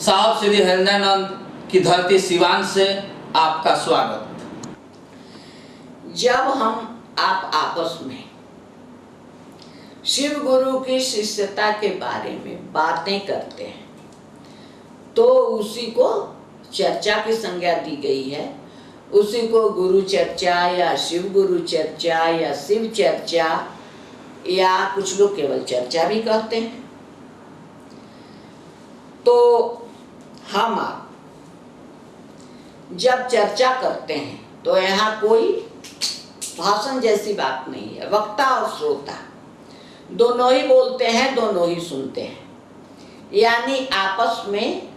साहब श्री हृदयानंद की धरती सिवान से आपका स्वागत। जब हम आप आपस में शिव गुरु की शिष्यता के बारे में बातें करते हैं तो उसी को चर्चा की संज्ञा दी गई है। उसी को गुरु चर्चा या शिव गुरु चर्चा या शिव चर्चा या कुछ लोग केवल चर्चा भी कहते हैं। तो हम आप जब चर्चा करते हैं तो यहाँ कोई भाषण जैसी बात नहीं है। वक्ता और श्रोता दोनों ही बोलते हैं, दोनों ही सुनते हैं, यानी आपस में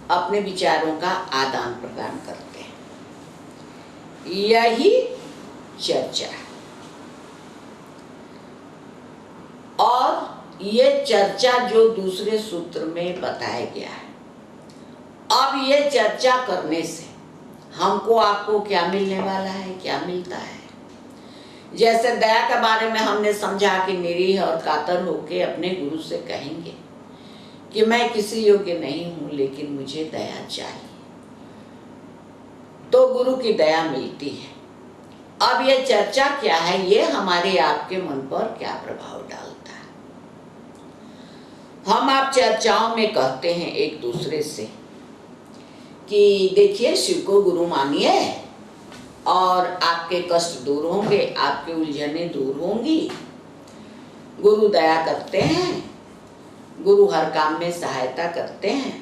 अपने विचारों का आदान प्रदान करते हैं। यही चर्चा है। और ये चर्चा जो दूसरे सूत्र में बताया गया है, अब ये चर्चा करने से हमको आपको क्या मिलने वाला है, क्या मिलता है। जैसे दया के बारे में हमने समझा कि निरीह और कातर होके अपने गुरु से कहेंगे कि मैं किसी योग्य नहीं हूं लेकिन मुझे दया चाहिए, तो गुरु की दया मिलती है। अब ये चर्चा क्या है, ये हमारे आपके मन पर क्या प्रभाव डालता है। हम आप चर्चाओं में कहते हैं एक दूसरे से कि देखिए शिव को गुरु मानिए और आपके कष्ट दूर होंगे, आपके उलझने दूर होंगी। गुरु दया करते हैं, गुरु हर काम में सहायता करते हैं।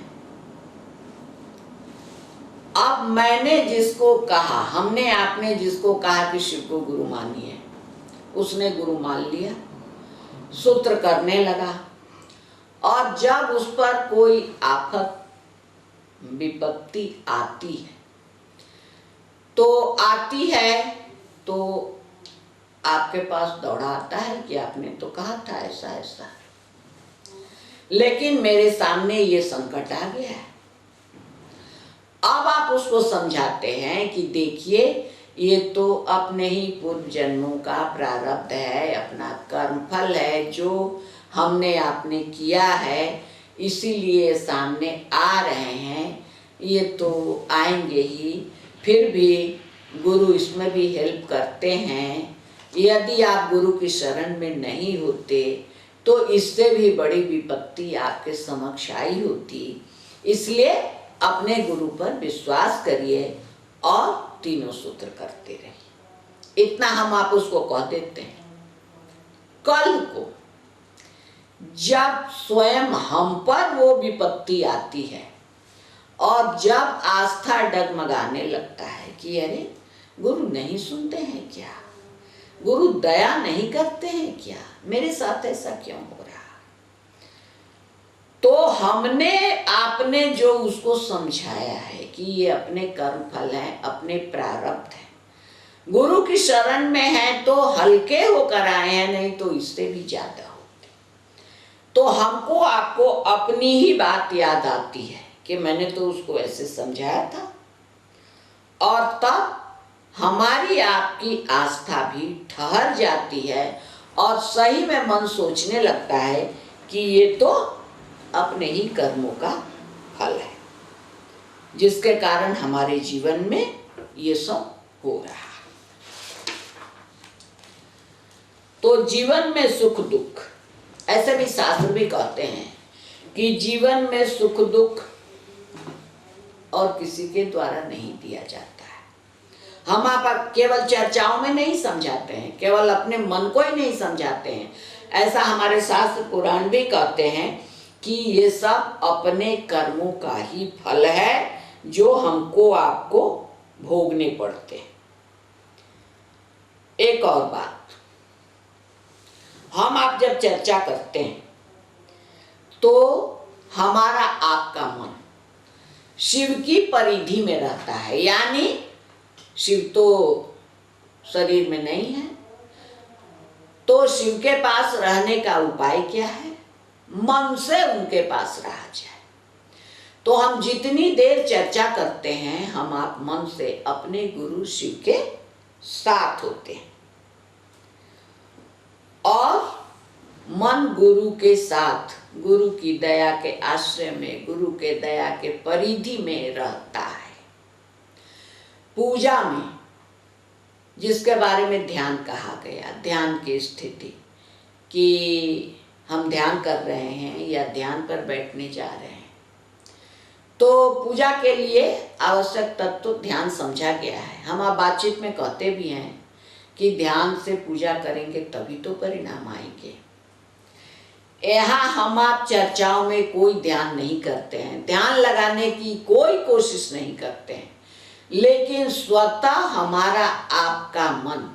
अब मैंने जिसको कहा, हमने आपने जिसको कहा कि शिव को गुरु मानिए, उसने गुरु मान लिया, सूत्र करने लगा। और जब उस पर कोई आफत विपत्ति आती है तो आपके पास दौड़ा आता है कि आपने तो कहा था ऐसा ऐसा, लेकिन मेरे सामने ये संकट आ गया है। अब आप उसको समझाते हैं कि देखिए ये तो अपने ही पूर्व जन्मों का प्रारब्ध है, अपना कर्मफल है जो हमने आपने किया है, इसीलिए सामने आ रहे हैं। ये तो आएंगे ही, फिर भी गुरु इसमें भी हेल्प करते हैं। यदि आप गुरु की शरण में नहीं होते तो इससे भी बड़ी विपत्ति आपके समक्ष आई होती। इसलिए अपने गुरु पर विश्वास करिए और तीनों सूत्र करते रहिए। इतना हम आप उसको कह देते हैं। कल को जब स्वयं हम पर वो विपत्ति आती है और जब आस्था डगमगाने लगता है कि अरे गुरु नहीं सुनते हैं क्या, गुरु दया नहीं करते हैं क्या, मेरे साथ ऐसा क्यों हो रहा, तो हमने आपने जो उसको समझाया है कि ये अपने कर्म फल हैं, अपने प्रारब्ध हैं, गुरु की शरण में है तो हल्के होकर आए हैं, नहीं तो इससे भी ज्यादा होते। तो हमको आपको अपनी ही बात याद आती है कि मैंने तो उसको ऐसे समझाया था, और तब हमारी आपकी आस्था भी ठहर जाती है और सही में मन सोचने लगता है कि ये तो अपने ही कर्मों का फल है जिसके कारण हमारे जीवन में ये सब हो रहा है। तो जीवन में सुख दुख, ऐसे भी शास्त्र भी कहते हैं कि जीवन में सुख दुख और किसी के द्वारा नहीं दिया जाता है। हम आप केवल चर्चाओं में नहीं समझाते हैं, केवल अपने मन को ही नहीं समझाते हैं। ऐसा हमारे शास्त्र पुराण भी कहते हैं कि ये सब अपने कर्मों का ही फल है जो हमको आपको भोगने पड़ते हैं। एक और बात, हम आप जब चर्चा करते हैं तो हमारा आपका मन शिव की परिधि में रहता है, यानी शिव तो शरीर में नहीं है, तो शिव के पास रहने का उपाय क्या है, मन से उनके पास रहा जाए। तो हम जितनी देर चर्चा करते हैं हम आप मन से अपने गुरु शिव के साथ होते हैं और मन गुरु के साथ, गुरु की दया के आश्रय में, गुरु के दया के परिधि में रहता है। पूजा में जिसके बारे में ध्यान कहा गया, ध्यान की स्थिति कि हम ध्यान कर रहे हैं या ध्यान पर बैठने जा रहे हैं, तो पूजा के लिए आवश्यक तत्व ध्यान समझा गया है। हम आप बातचीत में कहते भी हैं कि ध्यान से पूजा करेंगे तभी तो परिणाम आएंगे। यहाँ हम आप चर्चाओं में कोई ध्यान नहीं करते हैं, ध्यान लगाने की कोई कोशिश नहीं करते हैं, लेकिन स्वतः हमारा आपका मन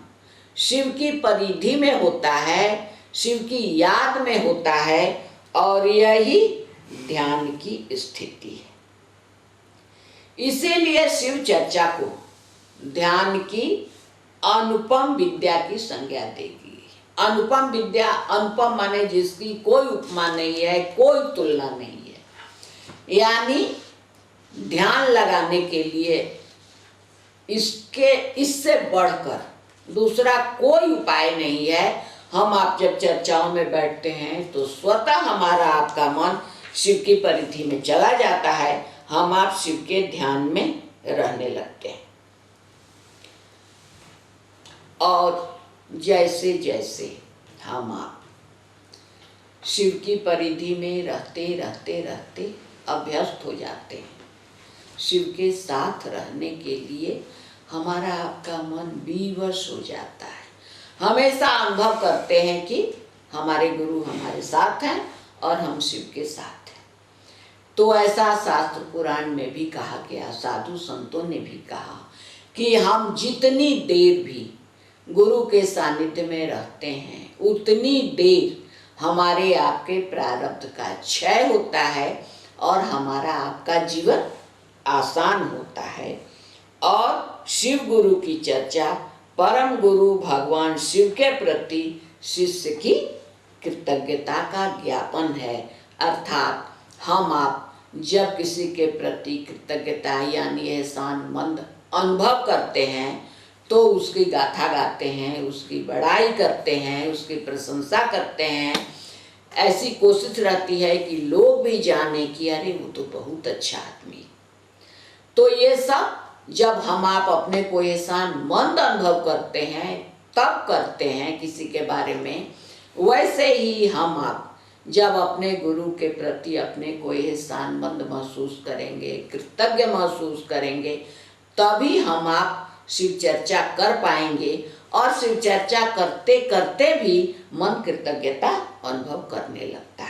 शिव की परिधि में होता है, शिव की याद में होता है, और यही ध्यान की स्थिति है। इसीलिए शिव चर्चा को ध्यान की अनुपम विद्या की संज्ञा देगी। अनुपम विद्या, अनुपम माने जिसकी कोई उपमा नहीं है, कोई तुलना नहीं है। यानी ध्यान लगाने के लिए इससे बढ़कर दूसरा कोई उपाय नहीं है। हम आप जब चर्चाओं में बैठते हैं तो स्वतः हमारा आपका मन शिव की परिधि में चला जाता है, हम आप शिव के ध्यान में रहने लगते हैं। और जैसे जैसे हम आप शिव की परिधि में रहते रहते रहते अभ्यस्त हो जाते हैं, शिव के साथ रहने के लिए हमारा आपका मन विवश हो जाता है। हमेशा अनुभव करते हैं कि हमारे गुरु हमारे साथ हैं और हम शिव के साथ हैं। तो ऐसा शास्त्र पुराण में भी कहा गया, साधु संतों ने भी कहा कि हम जितनी देर भी गुरु के सानिध्य में रहते हैं, उतनी देर हमारे आपके प्रारब्ध का क्षय होता है और हमारा आपका जीवन आसान होता है। और शिव गुरु की चर्चा परम गुरु भगवान शिव के प्रति शिष्य की कृतज्ञता का ज्ञापन है। अर्थात हम आप जब किसी के प्रति कृतज्ञता यानी एहसानमंद अनुभव करते हैं तो उसकी गाथा गाते हैं, उसकी बड़ाई करते हैं, उसकी प्रशंसा करते हैं। ऐसी कोशिश रहती है कि लोग भी जाने कि अरे वो तो बहुत अच्छा आदमी। तो ये सब जब हम आप अपने को एहसानमंद अनुभव करते हैं तब करते हैं किसी के बारे में। वैसे ही हम आप जब अपने गुरु के प्रति अपने को एहसानमंद महसूस करेंगे, कृतज्ञ महसूस करेंगे, तभी हम आप शिव चर्चा कर पाएंगे। और शिव चर्चा करते करते भी मन कृतज्ञता अनुभव करने लगता